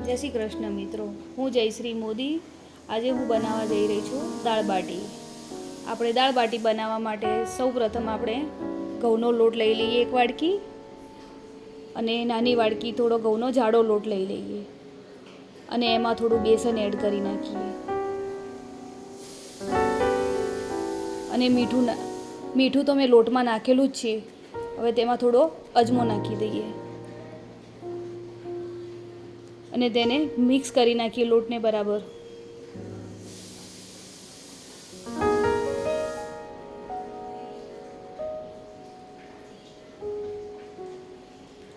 જય શ્રી કૃષ્ણ મિત્રો, હું જયશ્રી મોદી. આજે હું બનાવવા જઈ રહી છું દાળ બાટી. આપણે દાળ બાટી બનાવવા માટે સૌપ્રથમ આપણે ઘઉંનો લોટ લઈ લઈએ 1 વાડકી, અને નાની વાડકી થોડો ઘઉંનો જાડો લોટ લઈ લઈએ, અને એમાં થોડું બેસન એડ કરી નાખીએ, અને મીઠું તો મેં લોટમાં નાખેલું જ છે. હવે તેમાં થોડો અજમો નાખી દઈએ, અને તેને મિક્સ કરી નાખીએ લોટને બરાબર.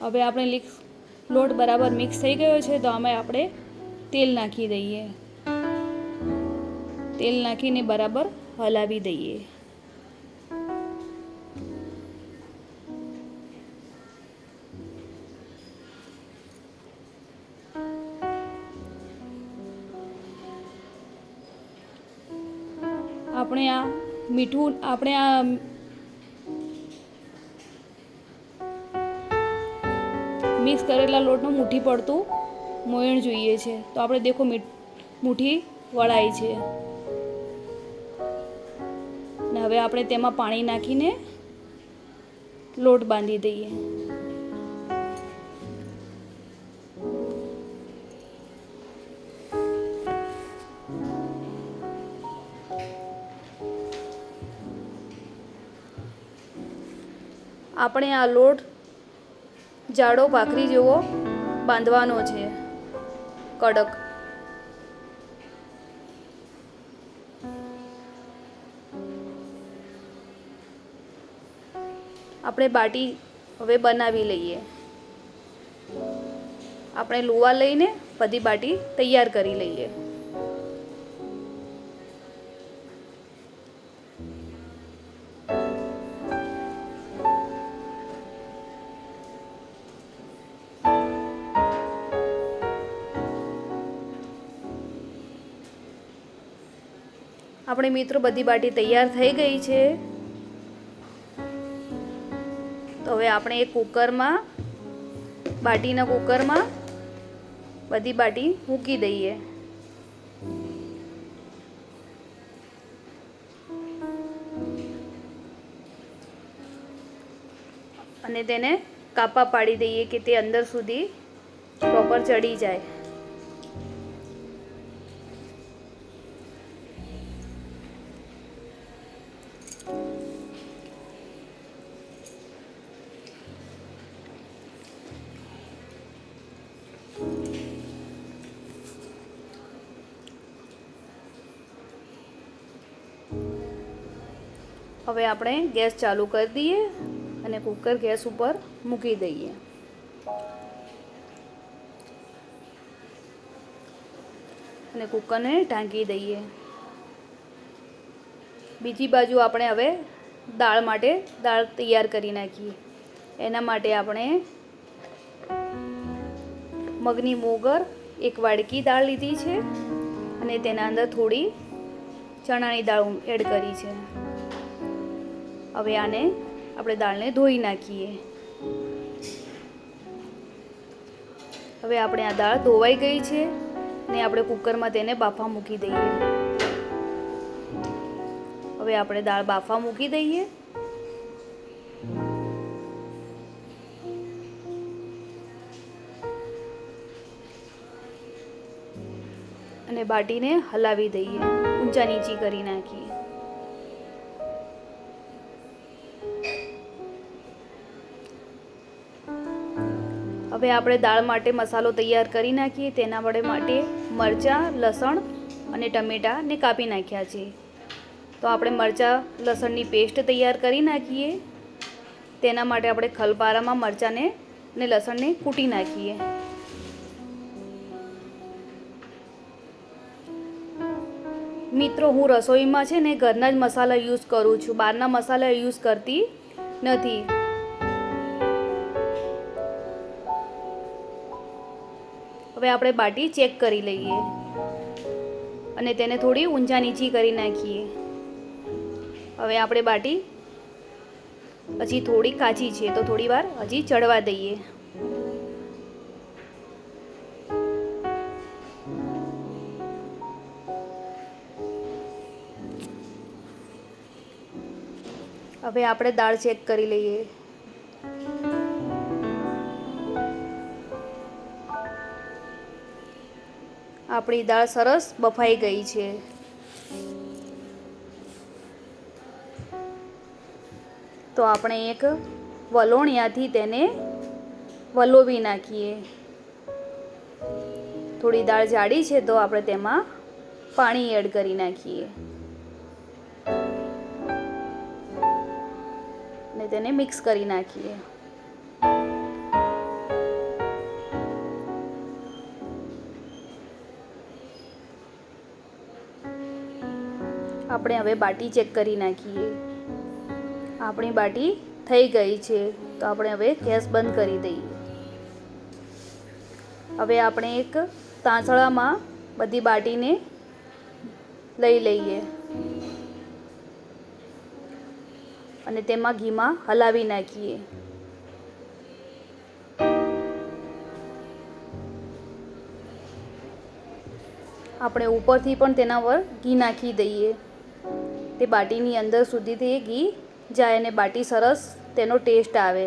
હવે આપણે લોટ બરાબર મિક્સ થઈ ગયો છે, તો આમાં આપણે તેલ નાખી દઈએ. તેલ નાખીને બરાબર હલાવી દઈએ. આપણે આ મિક્સ કરેલા લોટનું મુઠ્ઠી પડતું મોયણ જોઈએ છે. તો આપણે દેખો મુઠ્ઠી વળાય છે, ને હવે આપણે તેમાં પાણી નાખીને લોટ બાંધી દઈએ. આપણે આ લોટ જાડો ભાખરી જેવો બાંધવાનો છે, કડક. આપણે બાટી હવે બનાવી લઈએ. આપણે લુવા લઈને બધી બાટી તૈયાર કરી લઈએ. આપણે મિત્રો બધી બાટી તૈયાર થઈ ગઈ છે. તો હવે આપણે એક બાટીના કુકરમાં બધી બાટી મૂકી દઈએ, અને તેને કાપા પાડી દઈએ કે તે અંદર સુધી પ્રોપર ચડી જાય. હવે આપણે ગેસ ચાલુ કરી દઈએ અને કુકર ગેસ ઉપર મૂકી દઈએ. અને કુકરને ઢાંકી દઈએ. બીજી બાજુ આપણે હવે દાળ તૈયાર કરી નાખીએ. એના માટે આપણે મગની મોગર 1 વાડકી દાળ લીધી છે, અને તેના અંદર થોડી ચણાની દાળ એડ કરી છે. હવે આપણે દાળને ધોઈ નાખીએ. હવે આપણે આ દાળ ધોવાઈ ગઈ છે, ને આપણે કુકરમાં તેને બાફા મૂકી દઈએ. હવે આપણે દાળ બાફા મૂકી દઈએ, અને બાટીને હલાવી દઈએ, ઊંચા નીચી કરી નાખીએ. હવે આપણે દાળ માટે મસાલો તૈયાર કરી નાખીએ. તેના માટે મરચાં, લસણ અને ટમેટાને કાપી નાખ્યા છે. તો આપણે મરચાં લસણની પેસ્ટ તૈયાર કરી નાખીએ. તેના માટે આપણે ખલપારામાં મરચાંને અને લસણને કૂટી નાખીએ. મિત્રો, હું રસોઈમાં છે ને ઘરના જ મસાલા યુઝ કરું છું, બહારના મસાલા યુઝ કરતી નથી. હવે આપણે બાટી ચેક કરી લઈએ, અને તેને થોડી ઊંચા નીચી કરી નાખીએ. હવે આપણે બાટી હજી થોડી કાચી છે, તો થોડી વાર હજી ચડવા દઈએ. હવે આપણે દાળ ચેક કરી લઈએ. આપણી દાળ સરસ બફાઈ ગઈ છે. તો આપણે એક વલોણિયાથી તેને વલોવી નાખીએ. થોડી દાળ જાડી છે તો આપણે તેમાં પાણી એડ કરી નાખીએ અને તેને મિક્સ કરી નાખીએ. આપણે હવે બાટી ચેક કરી નાખીએ. આપણી બાટી થઈ ગઈ છે તો આપણે હવે ગેસ બંધ કરી દઈએ. હવે આપણે એક તાંસળામાં બધી બાટીને લઈ લઈએ અને તેમાં ઘીમાં હલાવી નાખીએ. આપણે ઉપરથી પણ તેના પર ઘી નાખી દઈએ. તે બાટીની અંદર સુધીથી ઘી જાય અને બાટી સરસ તેનો ટેસ્ટ આવે.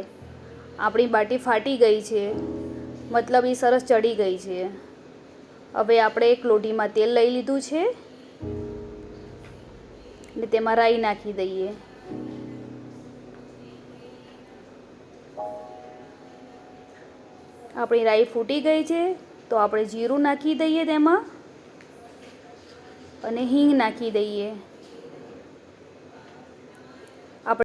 આપણી બાટી ફાટી ગઈ છે, મતલબ એ સરસ ચડી ગઈ છે. હવે આપણે એક લોઢીમાં તેલ લઈ લીધું છે અને તેમાં રાઈ નાખી દઈએ. આપણી રાઈ ફૂટી ગઈ છે તો આપણે જીરું નાખી દઈએ તેમાં અને હિંગ નાખી દઈએ.